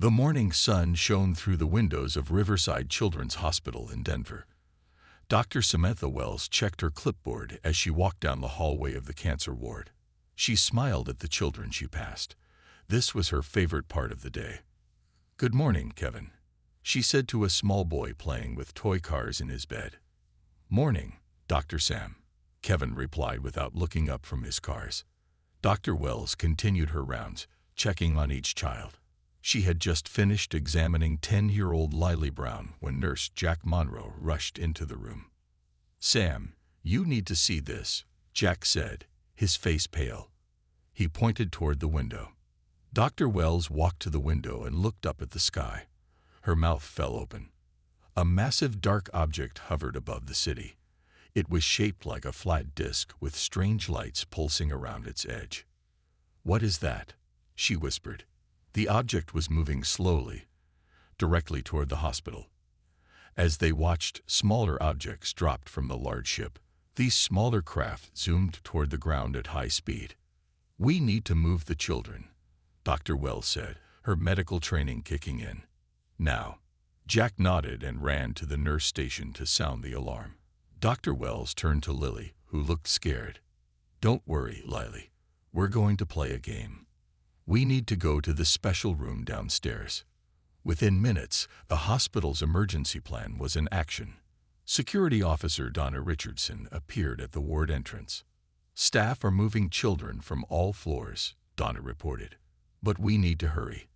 The morning sun shone through the windows of Riverside Children's Hospital in Denver. Dr. Samantha Wells checked her clipboard as she walked down the hallway of the cancer ward. She smiled at the children she passed. This was her favorite part of the day. "Good morning, Kevin," she said to a small boy playing with toy cars in his bed. "Morning, Dr. Sam," Kevin replied without looking up from his cars. Dr. Wells continued her rounds, checking on each child. She had just finished examining 10-year-old Lily Brown when Nurse Jack Monroe rushed into the room. "Sam, you need to see this," Jack said, his face pale. He pointed toward the window. Dr. Wells walked to the window and looked up at the sky. Her mouth fell open. A massive dark object hovered above the city. It was shaped like a flat disk with strange lights pulsing around its edge. "What is that?" she whispered. The object was moving slowly, directly toward the hospital. As they watched, smaller objects dropped from the large ship. These smaller craft zoomed toward the ground at high speed. "We need to move the children," Dr. Wells said, her medical training kicking in. "Now." Jack nodded and ran to the nurse station to sound the alarm. Dr. Wells turned to Lily, who looked scared. "Don't worry, Lily. We're going to play a game. We need to go to the special room downstairs." Within minutes, the hospital's emergency plan was in action. Security Officer Donna Richardson appeared at the ward entrance. "Staff are moving children from all floors," Donna reported. "But we need to hurry.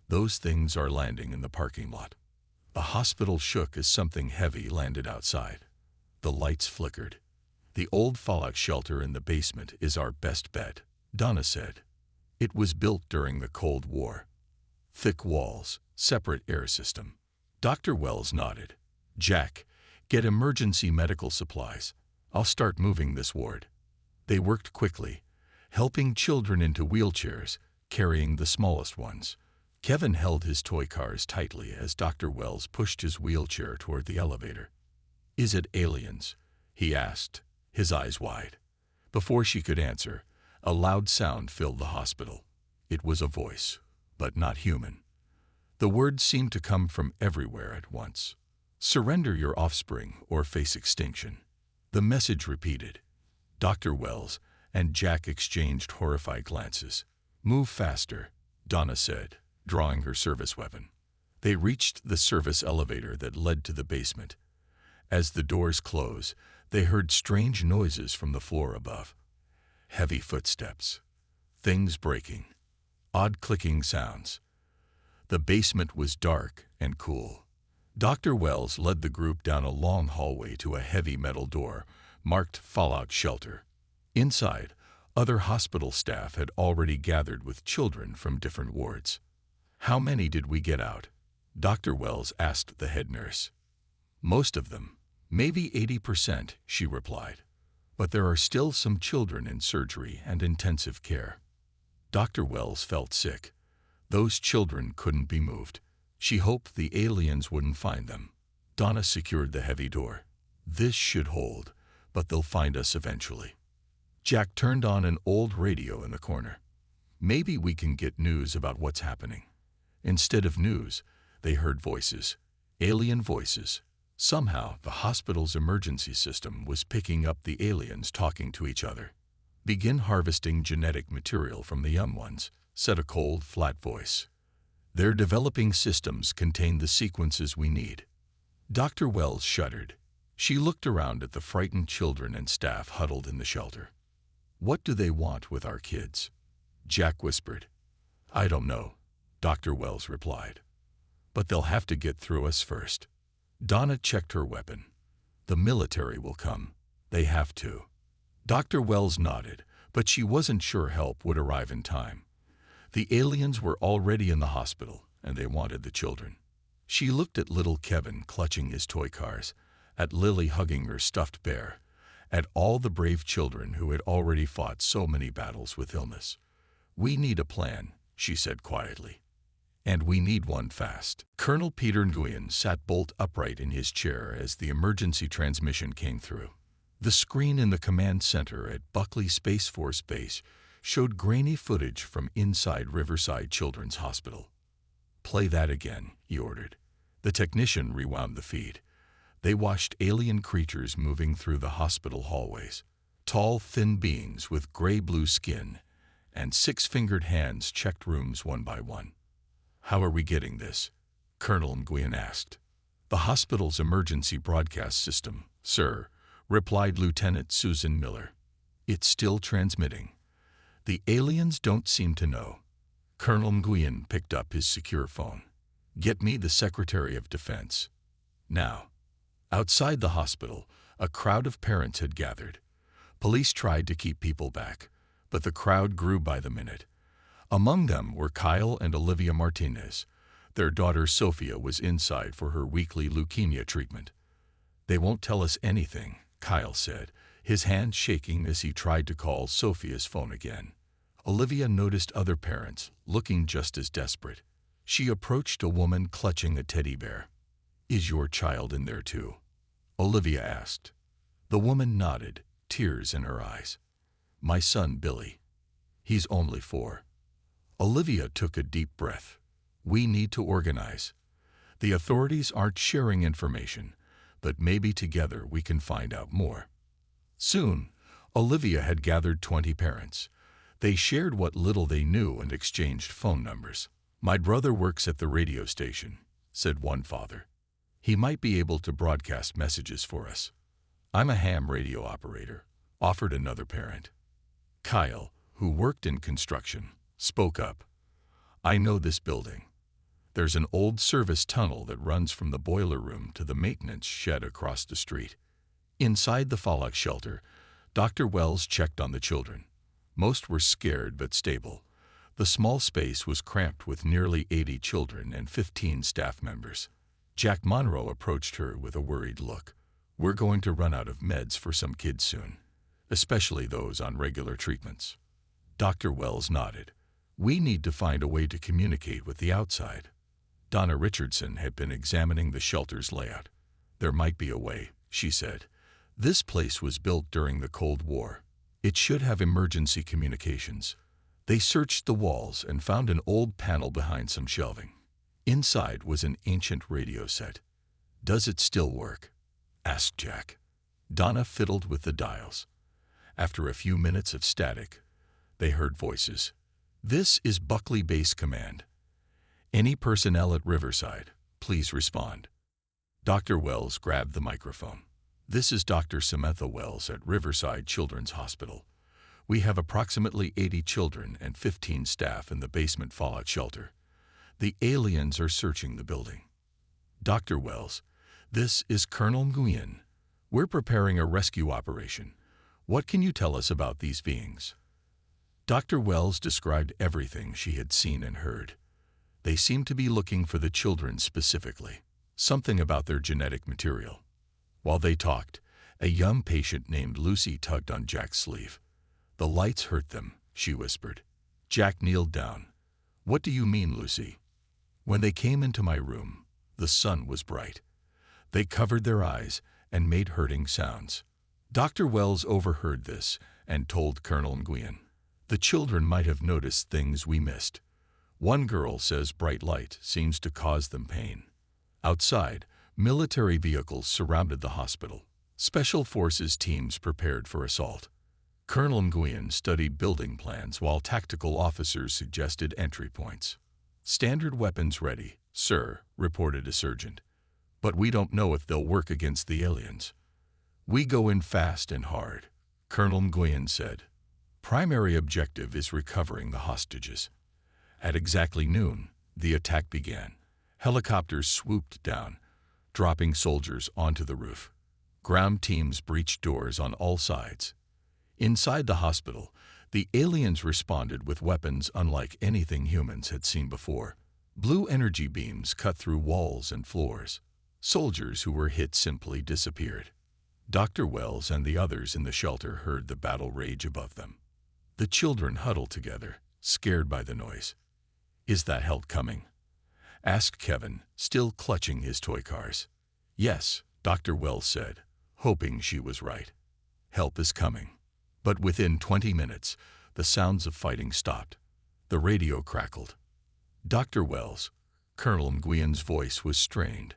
Those things are landing in the parking lot." The hospital shook as something heavy landed outside. The lights flickered. "The old fallout shelter in the basement is our best bet," Donna said. "It was built during the Cold War. Thick walls, separate air system." Dr. Wells nodded. "Jack, get emergency medical supplies. I'll start moving this ward." They worked quickly, helping children into wheelchairs, carrying the smallest ones. Kevin held his toy cars tightly as Dr. Wells pushed his wheelchair toward the elevator. "Is it aliens?" he asked, his eyes wide. Before she could answer, a loud sound filled the hospital. It was a voice, but not human. The words seemed to come from everywhere at once. "Surrender your offspring or face extinction." The message repeated. Dr. Wells and Jack exchanged horrified glances. "Move faster," Donna said, drawing her service weapon. They reached the service elevator that led to the basement. As the doors closed, they heard strange noises from the floor above. Heavy footsteps, things breaking, odd clicking sounds. The basement was dark and cool. Dr. Wells led the group down a long hallway to a heavy metal door marked Fallout Shelter. Inside, other hospital staff had already gathered with children from different wards. "How many did we get out?" Dr. Wells asked the head nurse. "Most of them, maybe 80%, she replied. "But there are still some children in surgery and intensive care." Dr. Wells felt sick. Those children couldn't be moved. She hoped the aliens wouldn't find them. Donna secured the heavy door. "This should hold, but they'll find us eventually." Jack turned on an old radio in the corner. "Maybe we can get news about what's happening." Instead of news, they heard voices, alien voices. Somehow, the hospital's emergency system was picking up the aliens talking to each other. "Begin harvesting genetic material from the young ones," said a cold, flat voice. "Their developing systems contain the sequences we need." Dr. Wells shuddered. She looked around at the frightened children and staff huddled in the shelter. "What do they want with our kids?" Jack whispered. "I don't know," Dr. Wells replied. "But they'll have to get through us first." Donna checked her weapon. "The military will come. They have to." Dr. Wells nodded, but she wasn't sure help would arrive in time. The aliens were already in the hospital, and they wanted the children. She looked at little Kevin clutching his toy cars, at Lily hugging her stuffed bear, at all the brave children who had already fought so many battles with illness. "We need a plan," she said quietly. "And we need one fast." Colonel Peter Nguyen sat bolt upright in his chair as the emergency transmission came through. The screen in the command center at Buckley Space Force Base showed grainy footage from inside Riverside Children's Hospital. Play that again, he ordered. The technician rewound the feed. They watched alien creatures moving through the hospital hallways. Tall, thin beings with gray-blue skin and six-fingered hands checked rooms one by one. "How are we getting this?" Colonel Nguyen asked. "The hospital's emergency broadcast system, sir," replied Lieutenant Susan Miller. "It's still transmitting. The aliens don't seem to know." Colonel Nguyen picked up his secure phone. "Get me the Secretary of Defense. Now." Outside the hospital, a crowd of parents had gathered. Police tried to keep people back, but the crowd grew by the minute. Among them were Kyle and Olivia Martinez. Their daughter Sophia was inside for her weekly leukemia treatment. "They won't tell us anything," Kyle said, his hand shaking as he tried to call Sophia's phone again. Olivia noticed other parents, looking just as desperate. She approached a woman clutching a teddy bear. "Is your child in there too?" Olivia asked. The woman nodded, tears in her eyes. "My son, Billy. He's only 4. Olivia took a deep breath. "We need to organize. The authorities aren't sharing information, but maybe together we can find out more." Soon, Olivia had gathered 20 parents. They shared what little they knew and exchanged phone numbers. "My brother works at the radio station," said one father. "He might be able to broadcast messages for us." "I'm a ham radio operator," offered another parent. Kyle, who worked in construction, spoke up. "I know this building. There's an old service tunnel that runs from the boiler room to the maintenance shed across the street." Inside the fallout shelter, Dr. Wells checked on the children. Most were scared but stable. The small space was cramped with nearly 80 children and 15 staff members. Jack Monroe approached her with a worried look. "We're going to run out of meds for some kids soon, especially those on regular treatments." Dr. Wells nodded. "We need to find a way to communicate with the outside." Donna Richardson had been examining the shelter's layout. "There might be a way," she said. "This place was built during the Cold War. It should have emergency communications." They searched the walls and found an old panel behind some shelving. Inside was an ancient radio set. "Does it still work?" asked Jack. Donna fiddled with the dials. After a few minutes of static, they heard voices. "This is Buckley Base Command. Any personnel at Riverside, please respond." Dr. Wells grabbed the microphone. "This is Dr. Samantha Wells at Riverside Children's Hospital. We have approximately 80 children and 15 staff in the basement fallout shelter. The aliens are searching the building." "Dr. Wells, this is Colonel Nguyen. We're preparing a rescue operation. What can you tell us about these beings?" Dr. Wells described everything she had seen and heard. They seemed to be looking for the children specifically, something about their genetic material. While they talked, a young patient named Lucy tugged on Jack's sleeve. "The lights hurt them," she whispered. Jack kneeled down. "What do you mean, Lucy?" "When they came into my room, the sun was bright. They covered their eyes and made hurting sounds." Dr. Wells overheard this and told Colonel Nguyen. "The children might have noticed things we missed. One girl says bright light seems to cause them pain." Outside, military vehicles surrounded the hospital. Special forces teams prepared for assault. Colonel Nguyen studied building plans while tactical officers suggested entry points. "Standard weapons ready, sir," reported a sergeant. "But we don't know if they'll work against the aliens." "We go in fast and hard," Colonel Nguyen said. "Primary objective is recovering the hostages." At exactly noon, the attack began. Helicopters swooped down, dropping soldiers onto the roof. Ground teams breached doors on all sides. Inside the hospital, the aliens responded with weapons unlike anything humans had seen before. Blue energy beams cut through walls and floors. Soldiers who were hit simply disappeared. Dr. Wells and the others in the shelter heard the battle rage above them. The children huddled together, scared by the noise. "Is that help coming?" asked Kevin, still clutching his toy cars. "Yes," Dr. Wells said, hoping she was right. "Help is coming." But within 20 minutes, the sounds of fighting stopped. The radio crackled. "Dr. Wells, Colonel Nguyen's voice was strained.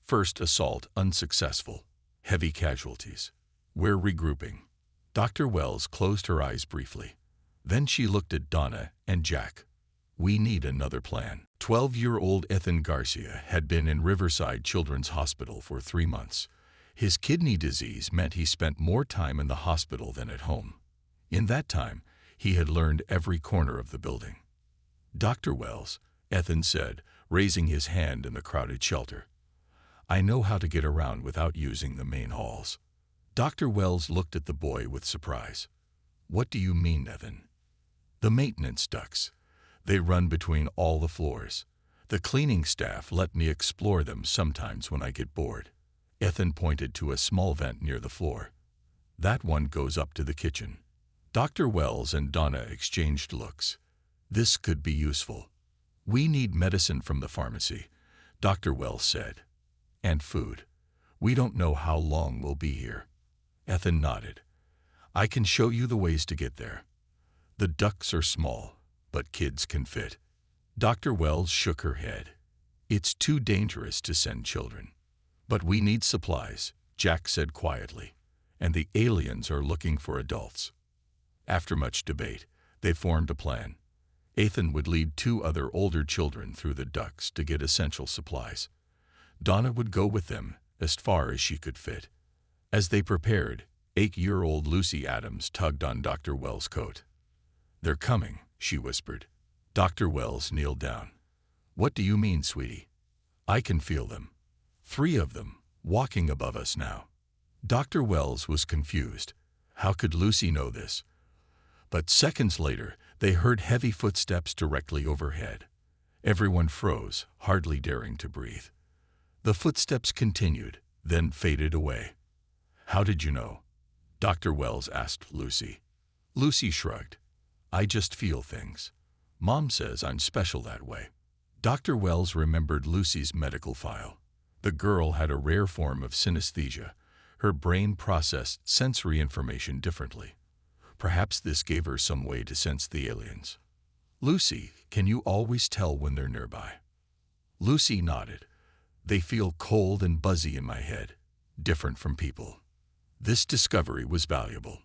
First assault unsuccessful. Heavy casualties. We're regrouping. Dr. Wells closed her eyes briefly. Then she looked at Donna and Jack. We need another plan. 12-year-old Ethan Garcia had been in Riverside Children's Hospital for 3 months. His kidney disease meant he spent more time in the hospital than at home. In that time, he had learned every corner of the building. Dr. Wells, Ethan said, raising his hand in the crowded shelter. I know how to get around without using the main halls. Dr. Wells looked at the boy with surprise. What do you mean, Ethan? The maintenance ducts. They run between all the floors. The cleaning staff let me explore them sometimes when I get bored. Ethan pointed to a small vent near the floor. That one goes up to the kitchen. Dr. Wells and Donna exchanged looks. This could be useful. We need medicine from the pharmacy, Dr. Wells said. And food. We don't know how long we'll be here. Ethan nodded. I can show you the ways to get there. The ducts are small, but kids can fit. Dr. Wells shook her head. It's too dangerous to send children. But we need supplies, Jack said quietly, and the aliens are looking for adults. After much debate, they formed a plan. Ethan would lead 2 other older children through the ducts to get essential supplies. Donna would go with them as far as she could fit. As they prepared, 8-year-old Lucy Adams tugged on Dr. Wells' coat. They're coming, she whispered. Dr. Wells kneeled down. What do you mean, sweetie? I can feel them. 3 of them, walking above us now. Dr. Wells was confused. How could Lucy know this? But seconds later, they heard heavy footsteps directly overhead. Everyone froze, hardly daring to breathe. The footsteps continued, then faded away. How did you know? Dr. Wells asked Lucy. Lucy shrugged. I just feel things. Mom says I'm special that way. Dr. Wells remembered Lucy's medical file. The girl had a rare form of synesthesia. Her brain processed sensory information differently. Perhaps this gave her some way to sense the aliens. Lucy, can you always tell when they're nearby? Lucy nodded. They feel cold and buzzy in my head, different from people. This discovery was valuable.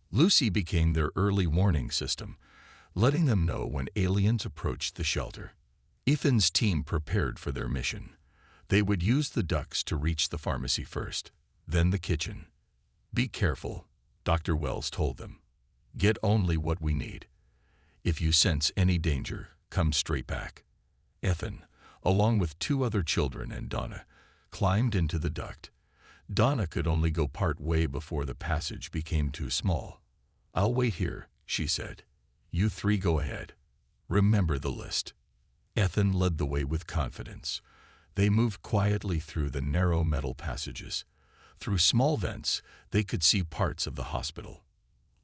Lucy became their early warning system, letting them know when aliens approached the shelter. Ethan's team prepared for their mission. They would use the ducts to reach the pharmacy first, then the kitchen. Be careful, Dr. Wells told them. Get only what we need. If you sense any danger, come straight back. Ethan, along with 2 other children and Donna, climbed into the duct. Donna could only go part way before the passage became too small. I'll wait here, she said. You 3 go ahead. Remember the list. Ethan led the way with confidence. They moved quietly through the narrow metal passages. Through small vents, they could see parts of the hospital.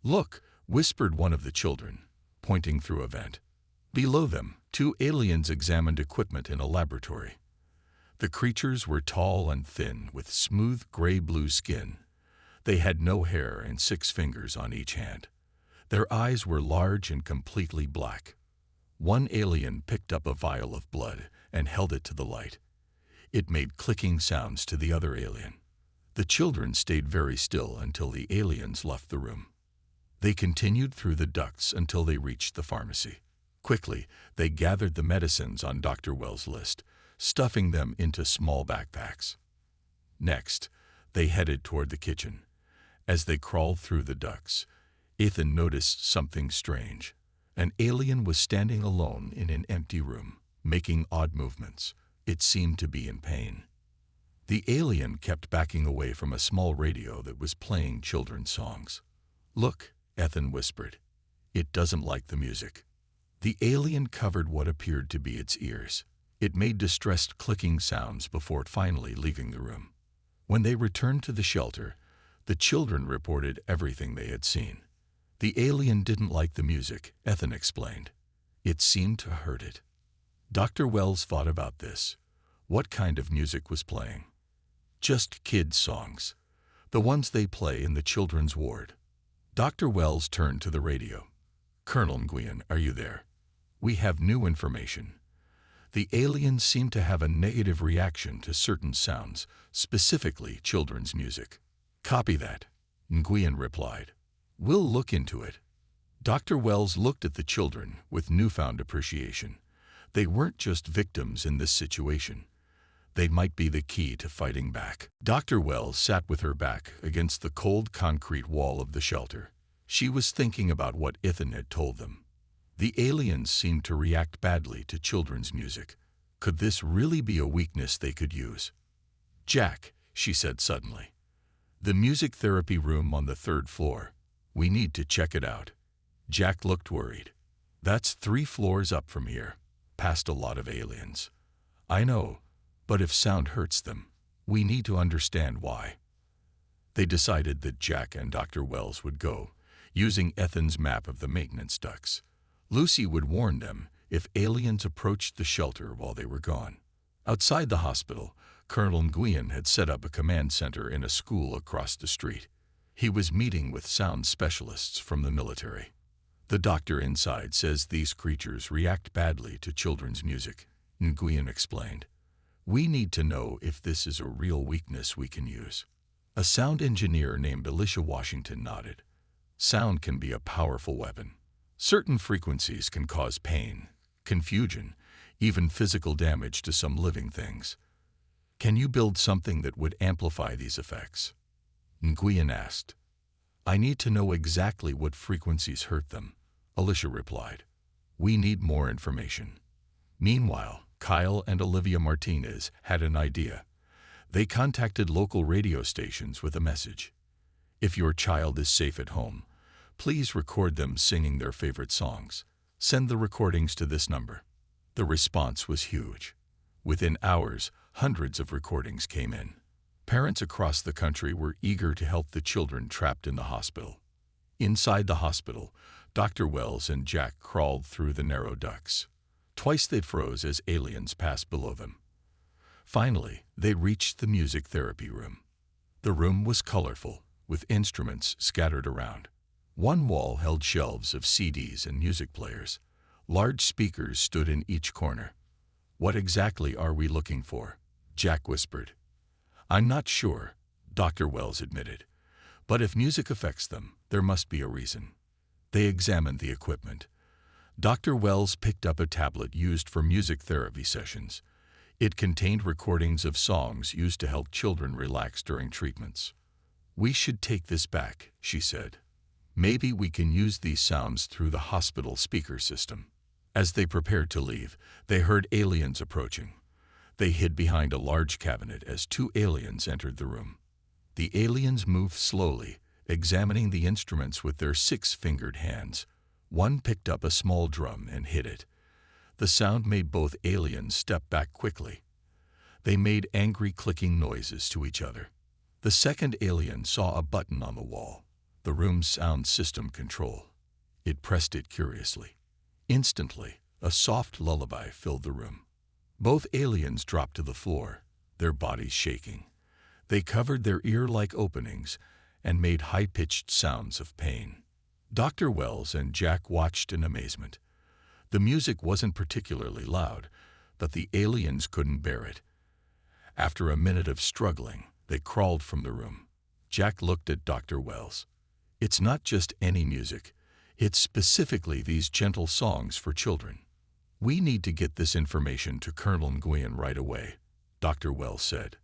Look, whispered one of the children, pointing through a vent. Below them, 2 aliens examined equipment in a laboratory. The creatures were tall and thin, with smooth gray-blue skin. They had no hair and 6 fingers on each hand. Their eyes were large and completely black. One alien picked up a vial of blood and held it to the light. It made clicking sounds to the other alien. The children stayed very still until the aliens left the room. They continued through the ducts until they reached the pharmacy. Quickly, they gathered the medicines on Dr. Wells' list, stuffing them into small backpacks. Next, they headed toward the kitchen. As they crawled through the ducts, Ethan noticed something strange. An alien was standing alone in an empty room, making odd movements. It seemed to be in pain. The alien kept backing away from a small radio that was playing children's songs. Look, Ethan whispered. It doesn't like the music. The alien covered what appeared to be its ears. It made distressed clicking sounds before finally leaving the room. When they returned to the shelter, the children reported everything they had seen. The alien didn't like the music, Ethan explained. It seemed to hurt it. Dr. Wells thought about this. What kind of music was playing? Just kids' songs, the ones they play in the children's ward. Dr. Wells turned to the radio. Colonel Nguyen, are you there? We have new information. The aliens seem to have a negative reaction to certain sounds, specifically children's music. Copy that, Nguyen replied. We'll look into it. Dr. Wells looked at the children with newfound appreciation. They weren't just victims in this situation. They might be the key to fighting back. Dr. Wells sat with her back against the cold concrete wall of the shelter. She was thinking about what Ethan had told them. The aliens seemed to react badly to children's music. Could this really be a weakness they could use? Jack, she said suddenly. The music therapy room on the 3rd floor. We need to check it out. Jack looked worried. That's 3 floors up from here, past a lot of aliens. I know, but if sound hurts them, we need to understand why. They decided that Jack and Dr. Wells would go, using Ethan's map of the maintenance ducts. Lucy would warn them if aliens approached the shelter while they were gone. Outside the hospital, Colonel Nguyen had set up a command center in a school across the street. He was meeting with sound specialists from the military. The doctor inside says these creatures react badly to children's music, Nguyen explained. We need to know if this is a real weakness we can use. A sound engineer named Alicia Washington nodded. Sound can be a powerful weapon. Certain frequencies can cause pain, confusion, even physical damage to some living things. Can you build something that would amplify these effects? Nguyen asked. I need to know exactly what frequencies hurt them, Alicia replied. We need more information. Meanwhile, Kyle and Olivia Martinez had an idea. They contacted local radio stations with a message. If your child is safe at home, please record them singing their favorite songs. Send the recordings to this number. The response was huge. Within hours, hundreds of recordings came in. Parents across the country were eager to help the children trapped in the hospital. Inside the hospital, Dr. Wells and Jack crawled through the narrow ducts. Twice they froze as aliens passed below them. Finally, they reached the music therapy room. The room was colorful, with instruments scattered around. One wall held shelves of CDs and music players. Large speakers stood in each corner. What exactly are we looking for? Jack whispered. I'm not sure, Dr. Wells admitted. But if music affects them, there must be a reason. They examined the equipment. Dr. Wells picked up a tablet used for music therapy sessions. It contained recordings of songs used to help children relax during treatments. We should take this back, she said. Maybe we can use these sounds through the hospital speaker system. As they prepared to leave, they heard aliens approaching. They hid behind a large cabinet as 2 aliens entered the room. The aliens moved slowly, examining the instruments with their 6-fingered hands. One picked up a small drum and hit it. The sound made both aliens step back quickly. They made angry clicking noises to each other. The second alien saw a button on the wall, the room's sound system control. It pressed it curiously. Instantly, a soft lullaby filled the room. Both aliens dropped to the floor, their bodies shaking. They covered their ear-like openings and made high-pitched sounds of pain. Dr. Wells and Jack watched in amazement. The music wasn't particularly loud, but the aliens couldn't bear it. After a minute of struggling, they crawled from the room. Jack looked at Dr. Wells. It's not just any music. It's specifically these gentle songs for children. We need to get this information to Colonel Nguyen right away, Dr. Wells said.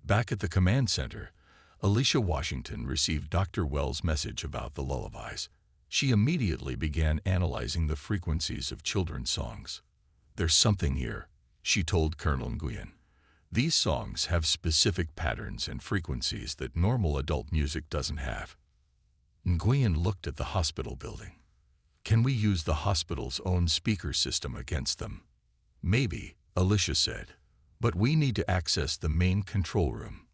Back at the command center, Alicia Washington received Dr. Wells' message about the lullabies. She immediately began analyzing the frequencies of children's songs. There's something here, she told Colonel Nguyen. These songs have specific patterns and frequencies that normal adult music doesn't have. Nguyen looked at the hospital building. Can we use the hospital's own speaker system against them? Maybe, Alicia said, but we need to access the main control room.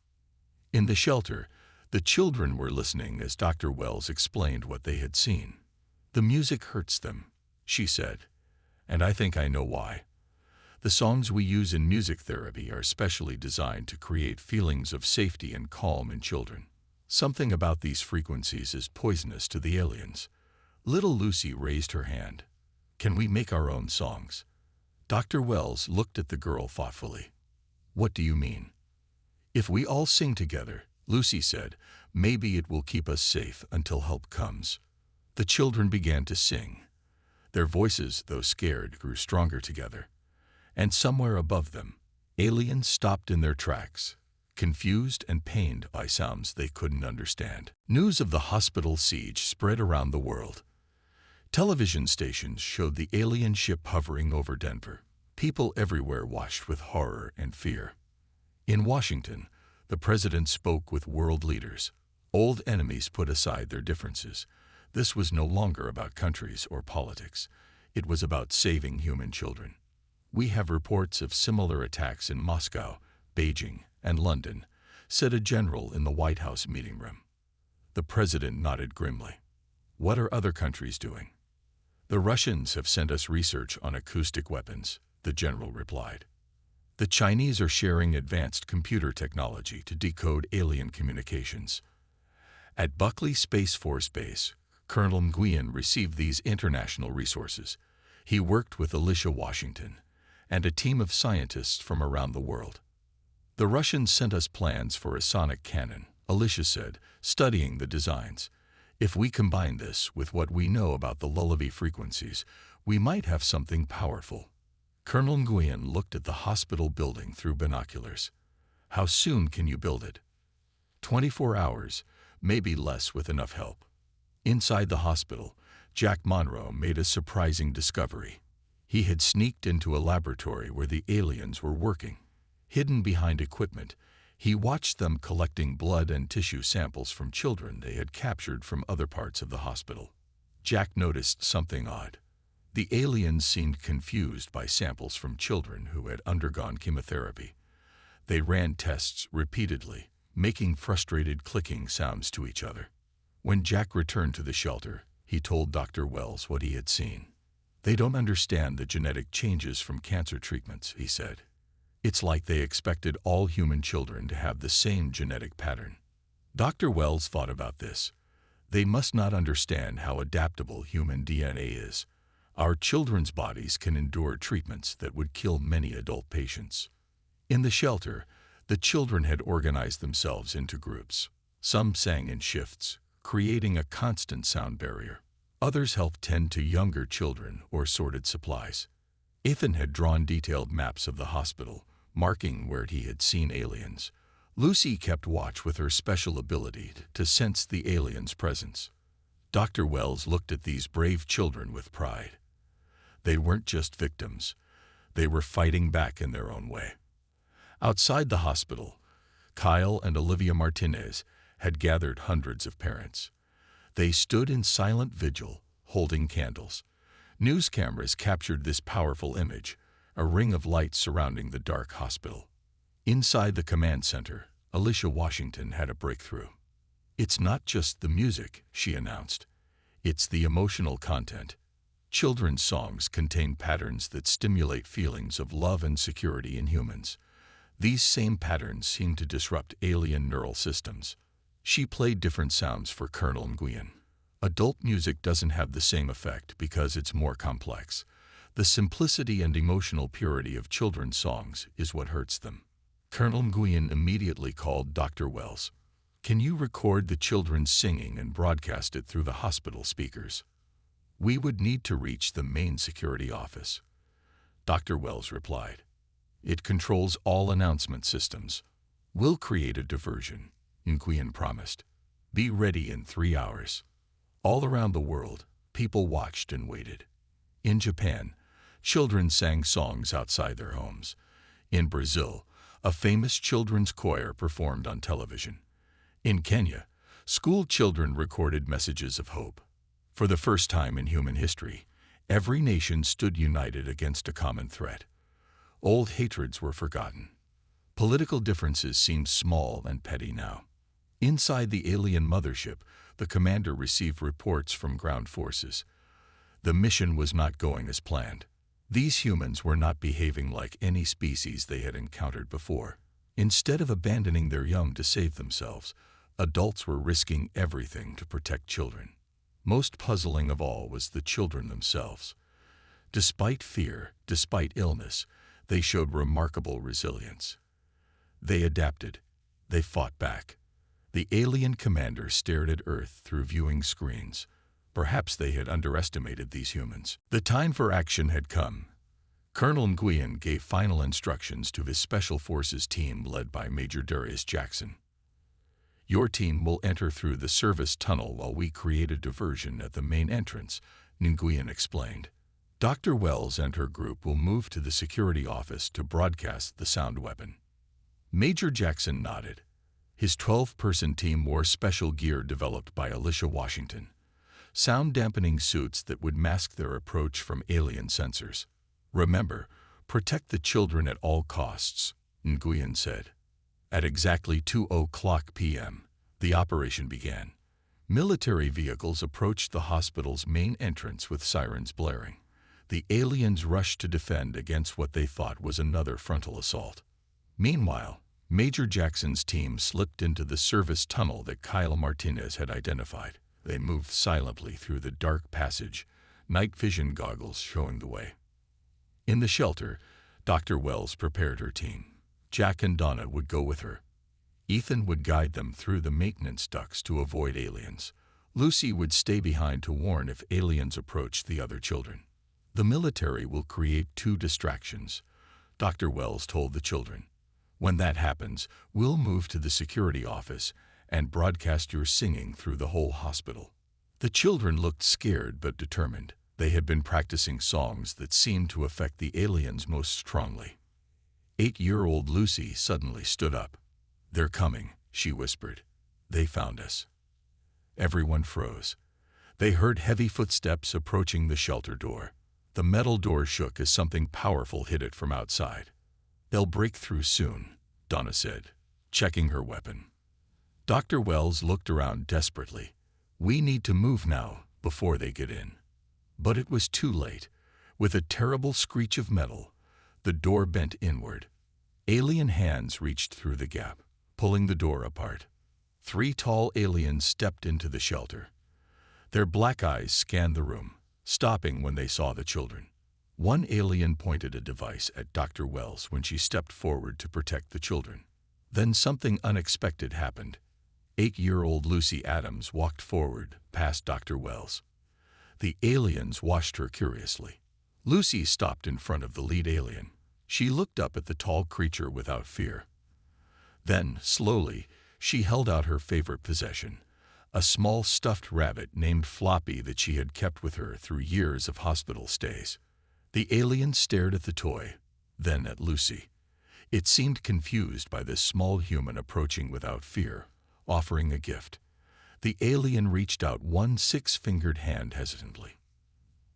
In the shelter, the children were listening as Dr. Wells explained what they had seen. The music hurts them, she said, and I think I know why. The songs we use in music therapy are specially designed to create feelings of safety and calm in children. Something about these frequencies is poisonous to the aliens. Little Lucy raised her hand. Can we make our own songs? Dr. Wells looked at the girl thoughtfully. What do you mean? If we all sing together, Lucy said, maybe it will keep us safe until help comes. The children began to sing. Their voices, though scared, grew stronger together. And somewhere above them, aliens stopped in their tracks, confused and pained by sounds they couldn't understand. News of the hospital siege spread around the world. Television stations showed the alien ship hovering over Denver. People everywhere watched with horror and fear. In Washington, the president spoke with world leaders. Old enemies put aside their differences. This was no longer about countries or politics. It was about saving human children. We have reports of similar attacks in Moscow, Beijing, and London, said a general in the White House meeting room. The president nodded grimly. What are other countries doing? The Russians have sent us research on acoustic weapons, the general replied. The Chinese are sharing advanced computer technology to decode alien communications. At Buckley Space Force Base, Colonel Nguyen received these international resources. He worked with Alicia Washington and a team of scientists from around the world. The Russians sent us plans for a sonic cannon, Alicia said, studying the designs. If we combine this with what we know about the lullaby frequencies, we might have something powerful. Colonel Nguyen looked at the hospital building through binoculars. How soon can you build it? 24 hours, maybe less with enough help. Inside the hospital, Jack Monroe made a surprising discovery. He had sneaked into a laboratory where the aliens were working. Hidden behind equipment, he watched them collecting blood and tissue samples from children they had captured from other parts of the hospital. Jack noticed something odd. The aliens seemed confused by samples from children who had undergone chemotherapy. They ran tests repeatedly, making frustrated clicking sounds to each other. When Jack returned to the shelter, he told Dr. Wells what he had seen. They don't understand the genetic changes from cancer treatments, he said. It's like they expected all human children to have the same genetic pattern. Dr. Wells thought about this. They must not understand how adaptable human DNA is. Our children's bodies can endure treatments that would kill many adult patients. In the shelter, the children had organized themselves into groups. Some sang in shifts, creating a constant sound barrier. Others helped tend to younger children or sorted supplies. Ethan had drawn detailed maps of the hospital, marking where he had seen aliens. Lucy kept watch with her special ability to sense the aliens' presence. Dr. Wells looked at these brave children with pride. They weren't just victims. They were fighting back in their own way. Outside the hospital, Kyle and Olivia Martinez had gathered hundreds of parents. They stood in silent vigil, holding candles. News cameras captured this powerful image, a ring of light surrounding the dark hospital. Inside the command center, Alicia Washington had a breakthrough. It's not just the music, she announced. It's the emotional content. Children's songs contain patterns that stimulate feelings of love and security in humans. These same patterns seem to disrupt alien neural systems. She played different sounds for Colonel Nguyen. Adult music doesn't have the same effect because it's more complex. The simplicity and emotional purity of children's songs is what hurts them. Colonel Nguyen immediately called Dr. Wells. Can you record the children singing and broadcast it through the hospital speakers? We would need to reach the main security office. Dr. Wells replied. It controls all announcement systems. We'll create a diversion, Nguyen promised. Be ready in 3 hours. All around the world, people watched and waited. In Japan, children sang songs outside their homes. In Brazil, a famous children's choir performed on television. In Kenya, school children recorded messages of hope. For the first time in human history, every nation stood united against a common threat. Old hatreds were forgotten. Political differences seemed small and petty now. Inside the alien mothership, the commander received reports from ground forces. The mission was not going as planned. These humans were not behaving like any species they had encountered before. Instead of abandoning their young to save themselves, adults were risking everything to protect children. Most puzzling of all was the children themselves. Despite fear, despite illness, they showed remarkable resilience. They adapted. They fought back. The alien commander stared at Earth through viewing screens. Perhaps they had underestimated these humans. The time for action had come. Colonel Nguyen gave final instructions to his Special Forces team led by Major Darius Jackson. Your team will enter through the service tunnel while we create a diversion at the main entrance, Nguyen explained. Dr. Wells and her group will move to the security office to broadcast the sound weapon. Major Jackson nodded. His 12-person team wore special gear developed by Alicia Washington, sound-dampening suits that would mask their approach from alien sensors. Remember, protect the children at all costs, Nguyen said. At exactly 2:00 p.m., the operation began. Military vehicles approached the hospital's main entrance with sirens blaring. The aliens rushed to defend against what they thought was another frontal assault. Meanwhile, Major Jackson's team slipped into the service tunnel that Kyle Martinez had identified. They moved silently through the dark passage, night vision goggles showing the way. In the shelter, Dr. Wells prepared her team. Jack and Donna would go with her. Ethan would guide them through the maintenance ducts to avoid aliens. Lucy would stay behind to warn if aliens approached the other children. The military will create 2 distractions, Dr. Wells told the children. When that happens, we'll move to the security office and broadcast your singing through the whole hospital. The children looked scared but determined. They had been practicing songs that seemed to affect the aliens most strongly. 8-year-old Lucy suddenly stood up. "They're coming," she whispered. "They found us." Everyone froze. They heard heavy footsteps approaching the shelter door. The metal door shook as something powerful hit it from outside. "They'll break through soon," Donna said, checking her weapon. Dr. Wells looked around desperately. "We need to move now, before they get in." But it was too late. With a terrible screech of metal, the door bent inward. Alien hands reached through the gap, pulling the door apart. 3 tall aliens stepped into the shelter. Their black eyes scanned the room, stopping when they saw the children. One alien pointed a device at Dr. Wells when she stepped forward to protect the children. Then something unexpected happened. 8-year-old Lucy Adams walked forward, past Dr. Wells. The aliens watched her curiously. Lucy stopped in front of the lead alien. She looked up at the tall creature without fear. Then, slowly, she held out her favorite possession, a small stuffed rabbit named Floppy that she had kept with her through years of hospital stays. The alien stared at the toy, then at Lucy. It seemed confused by this small human approaching without fear, offering a gift. The alien reached out one 6-fingered hand hesitantly.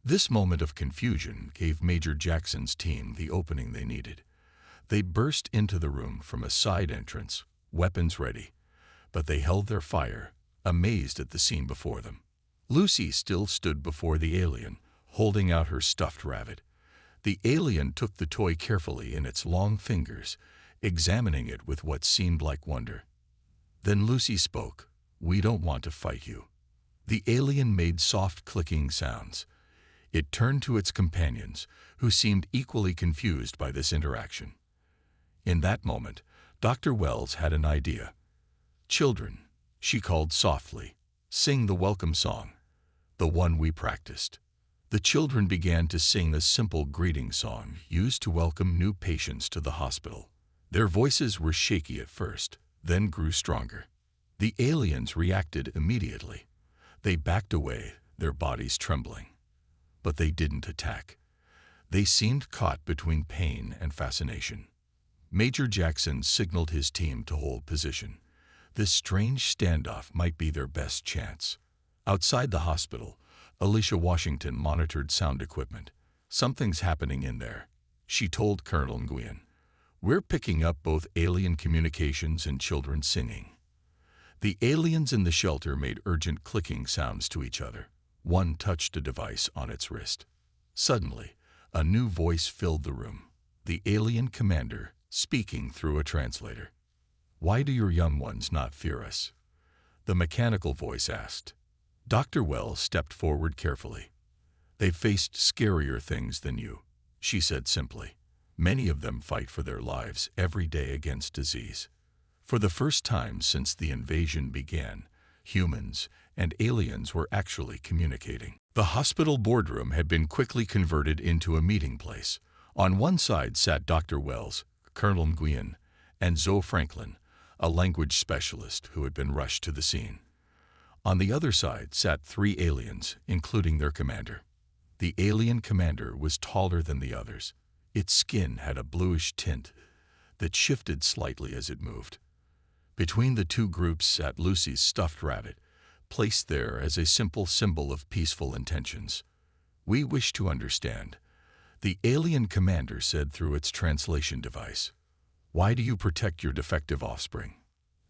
This moment of confusion gave Major Jackson's team the opening they needed. They burst into the room from a side entrance, weapons ready, but they held their fire, amazed at the scene before them. Lucy still stood before the alien, holding out her stuffed rabbit. The alien took the toy carefully in its long fingers, examining it with what seemed like wonder. Then Lucy spoke. "We don't want to fight you." The alien made soft clicking sounds. It turned to its companions, who seemed equally confused by this interaction. In that moment, Dr. Wells had an idea. "Children," she called softly, "sing the welcome song, the one we practiced." The children began to sing a simple greeting song used to welcome new patients to the hospital. Their voices were shaky at first, then grew stronger. The aliens reacted immediately. They backed away, their bodies trembling. But they didn't attack. They seemed caught between pain and fascination. Major Jackson signaled his team to hold position. This strange standoff might be their best chance. Outside the hospital, Alicia Washington monitored sound equipment. "Something's happening in there," she told Colonel Nguyen. "We're picking up both alien communications and children singing." The aliens in the shelter made urgent clicking sounds to each other. One touched a device on its wrist. Suddenly, a new voice filled the room. The alien commander, speaking through a translator. "Why do your young ones not fear us?" the mechanical voice asked. Dr. Wells stepped forward carefully. They've faced scarier things than you, she said simply. Many of them fight for their lives every day against disease. For the first time since the invasion began, humans and aliens were actually communicating. The hospital boardroom had been quickly converted into a meeting place. On one side sat Dr. Wells, Colonel Nguyen, and Zoe Franklin, a language specialist who had been rushed to the scene. On the other side sat 3 aliens, including their commander. The alien commander was taller than the others. Its skin had a bluish tint that shifted slightly as it moved. Between the 2 groups sat Lucy's stuffed rabbit, placed there as a simple symbol of peaceful intentions. "We wish to understand," the alien commander said through its translation device. "Why do you protect your defective offspring?"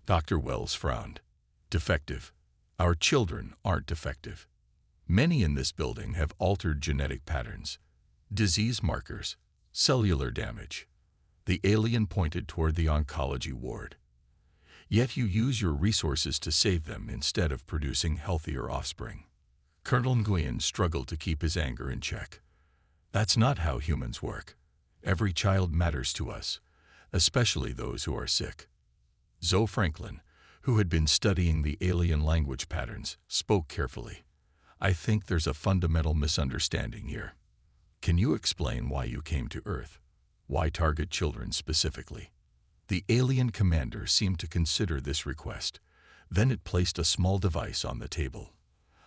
Dr. Wells frowned. "Defective? Our children aren't defective. Many in this building have altered genetic patterns, disease markers, cellular damage." The alien pointed toward the oncology ward. "Yet you use your resources to save them instead of producing healthier offspring." Colonel Nguyen struggled to keep his anger in check. "That's not how humans work. Every child matters to us, especially those who are sick." Zoe Franklin, who had been studying the alien language patterns, spoke carefully. "I think there's a fundamental misunderstanding here. Can you explain why you came to Earth? Why target children specifically?" The alien commander seemed to consider this request. Then it placed a small device on the table.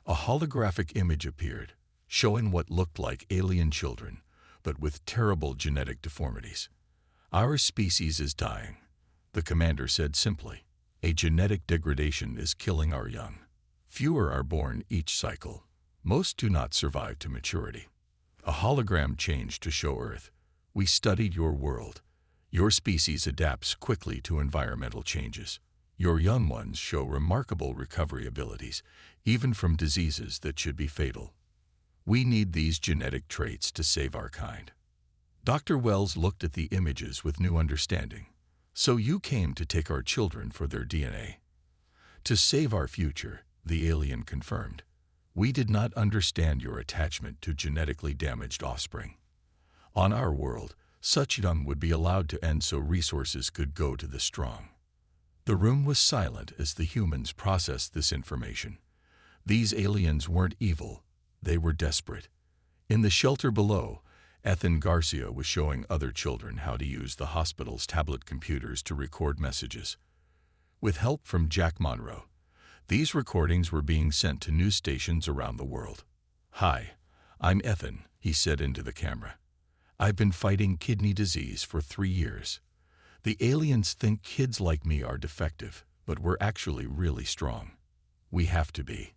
A holographic image appeared, showing what looked like alien children, but with terrible genetic deformities. "Our species is dying," the commander said simply. "A genetic degradation is killing our young. Fewer are born each cycle. Most do not survive to maturity." A hologram changed to show Earth. "We studied your world. Your species adapts quickly to environmental changes. Your young ones show remarkable recovery abilities, even from diseases that should be fatal. We need these genetic traits to save our kind." Dr. Wells looked at the images with new understanding. "So you came to take our children for their DNA?" "To save our future," the alien confirmed. "We did not understand your attachment to genetically damaged offspring. On our world, such young would be allowed to end so resources could go to the strong." The room was silent as the humans processed this information. These aliens weren't evil, they were desperate. In the shelter below, Ethan Garcia was showing other children how to use the hospital's tablet computers to record messages. With help from Jack Monroe, these recordings were being sent to news stations around the world. "Hi, I'm Ethan," he said into the camera. "I've been fighting kidney disease for 3 years. The aliens think kids like me are defective, but we're actually really strong. We have to be."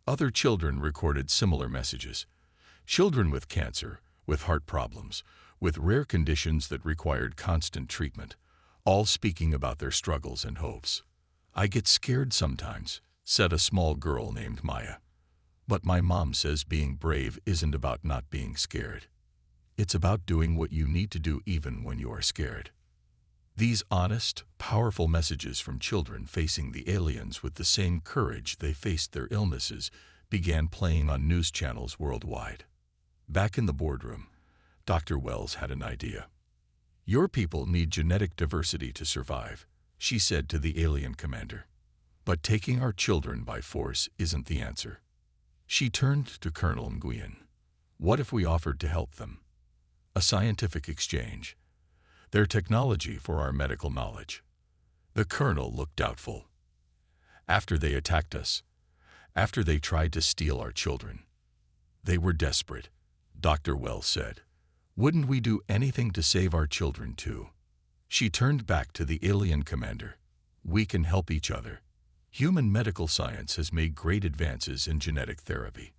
Other children recorded similar messages. Children with cancer, with heart problems, with rare conditions that required constant treatment, all speaking about their struggles and hopes. "I get scared sometimes," said a small girl named Maya. "But my mom says being brave isn't about not being scared. It's about doing what you need to do even when you are scared." These honest, powerful messages from children facing the aliens with the same courage they faced their illnesses began playing on news channels worldwide. Back in the boardroom, Dr. Wells had an idea. "Your people need genetic diversity to survive," she said to the alien commander. "But taking our children by force isn't the answer." She turned to Colonel Nguyen. "What if we offered to help them? A scientific exchange. Their technology for our medical knowledge." The colonel looked doubtful. "After they attacked us, after they tried to steal our children." "They were desperate," Dr. Wells said. "Wouldn't we do anything to save our children too?" She turned back to the alien commander. "We can help each other. Human medical science has made great advances in genetic therapy.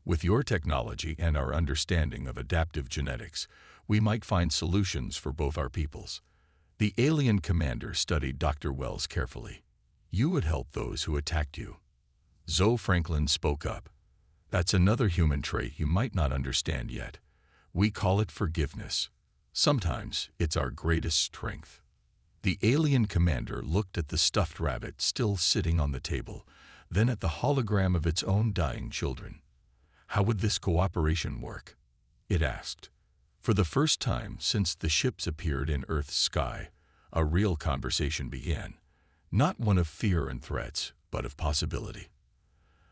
With your technology and our understanding of adaptive genetics, we might find solutions for both our peoples." The alien commander studied Dr. Wells carefully. "You would help those who attacked you." Zoe Franklin spoke up. "That's another human trait you might not understand yet. We call it forgiveness. Sometimes it's our greatest strength." The alien commander looked at the stuffed rabbit still sitting on the table, then at the hologram of its own dying children. How would this cooperation work? It asked. For the first time since the ships appeared in Earth's sky, a real conversation began, not one of fear and threats, but of possibility.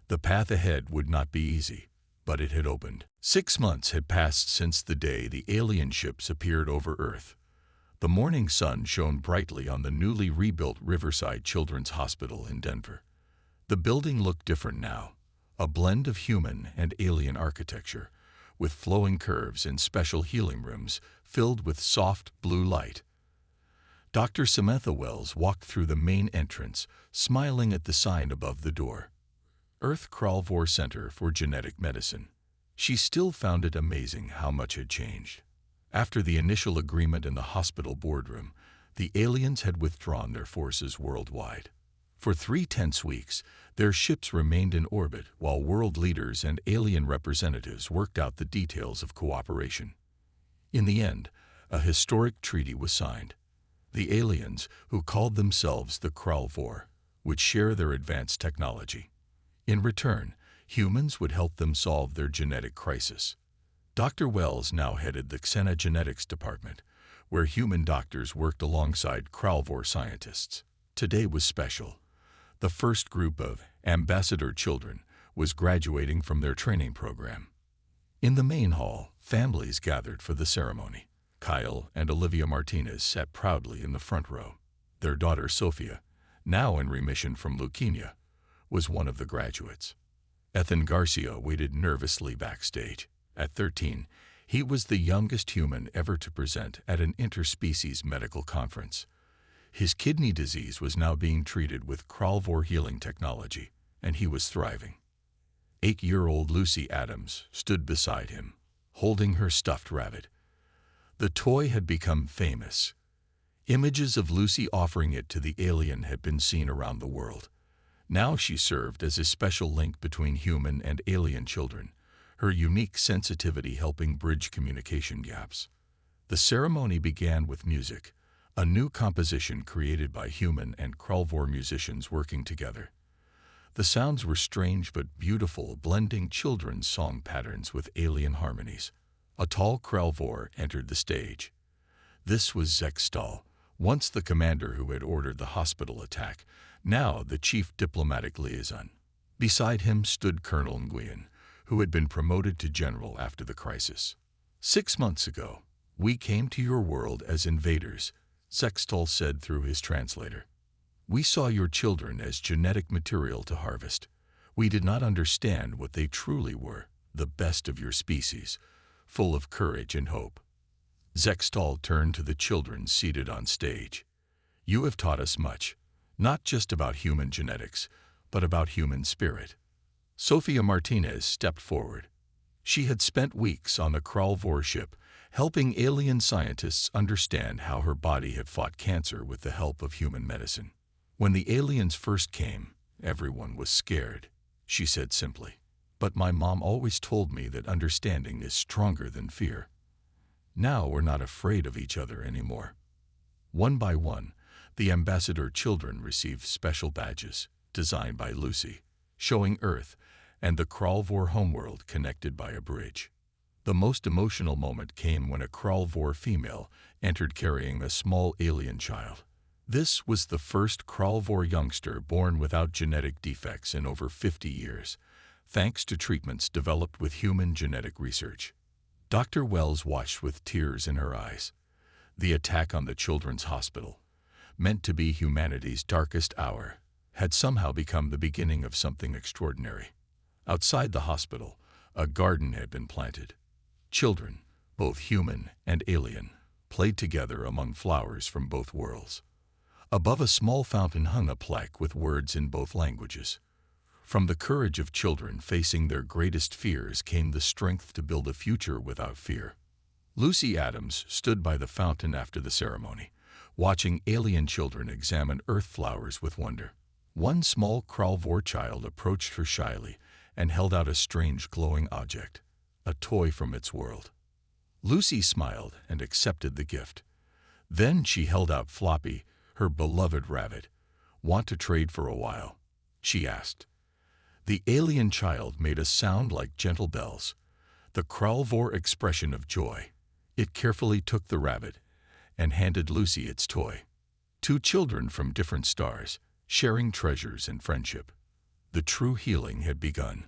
The path ahead would not be easy, but it had opened. 6 months had passed since the day the alien ships appeared over Earth. The morning sun shone brightly on the newly rebuilt Riverside Children's Hospital in Denver. The building looked different now, a blend of human and alien architecture, with flowing curves and special healing rooms filled with soft blue light. Dr. Samantha Wells walked through the main entrance, smiling at the sign above the door. Earth Kralvor Center for Genetic Medicine. She still found it amazing how much had changed. After the initial agreement in the hospital boardroom, the aliens had withdrawn their forces worldwide. For 3 tense weeks, their ships remained in orbit while world leaders and alien representatives worked out the details of cooperation. In the end, a historic treaty was signed. The aliens, who called themselves the Kralvor, would share their advanced technology. In return, humans would help them solve their genetic crisis. Dr. Wells now headed the Xenogenetics department, where human doctors worked alongside Kralvor scientists. Today was special. The first group of ambassador children was graduating from their training program. In the main hall, families gathered for the ceremony. Kyle and Olivia Martinez sat proudly in the front row. Their daughter Sophia, now in remission from leukemia, was one of the graduates. Ethan Garcia waited nervously backstage. At 13, he was the youngest human ever to present at an interspecies medical conference. His kidney disease was now being treated with Kralvor healing technology, and he was thriving. 8-year-old Lucy Adams stood beside him, holding her stuffed rabbit. The toy had become famous. Images of Lucy offering it to the alien had been seen around the world. Now she served as a special link between human and alien children, her unique sensitivity helping bridge communication gaps. The ceremony began with music, a new composition created by human and Kralvor musicians working together. The sounds were strange but beautiful, blending children's song patterns with alien harmonies. A tall Kralvor entered the stage. This was Zextal, once the commander who had ordered the hospital attack, now the chief diplomatic liaison. Beside him stood Colonel Nguyen, who had been promoted to general after the crisis. 6 months ago, we came to your world as invaders, Zextal said through his translator. We saw your children as genetic material to harvest. We did not understand what they truly were, the best of your species, full of courage and hope. Zextal turned to the children seated on stage. You have taught us much, not just about human genetics, but about human spirit. Sophia Martinez stepped forward. She had spent weeks on the Kralvor ship, helping alien scientists understand how her body had fought cancer with the help of human medicine. When the aliens first came, everyone was scared, she said simply. But my mom always told me that understanding is stronger than fear. Now we're not afraid of each other anymore. One by one, the ambassador children received special badges, designed by Lucy, showing Earth and the Kralvor homeworld connected by a bridge. The most emotional moment came when a Kralvor female entered carrying a small alien child. This was the first Kralvor youngster born without genetic defects in over 50 years, thanks to treatments developed with human genetic research. Dr. Wells watched with tears in her eyes. The attack on the children's hospital, meant to be humanity's darkest hour, had somehow become the beginning of something extraordinary. Outside the hospital, a garden had been planted. Children, both human and alien, played together among flowers from both worlds. Above a small fountain hung a plaque with words in both languages. From the courage of children facing their greatest fears came the strength to build a future without fear. Lucy Adams stood by the fountain after the ceremony, watching alien children examine earth flowers with wonder. One small Kralvor child approached her shyly and held out a strange glowing object, a toy from its world. Lucy smiled and accepted the gift. Then she held out Floppy, her beloved rabbit. Want to trade for a while? She asked. The alien child made a sound like gentle bells, the Kralvor expression of joy. It carefully took the rabbit and handed Lucy its toy. Two children from different stars, sharing treasures and friendship. The true healing had begun.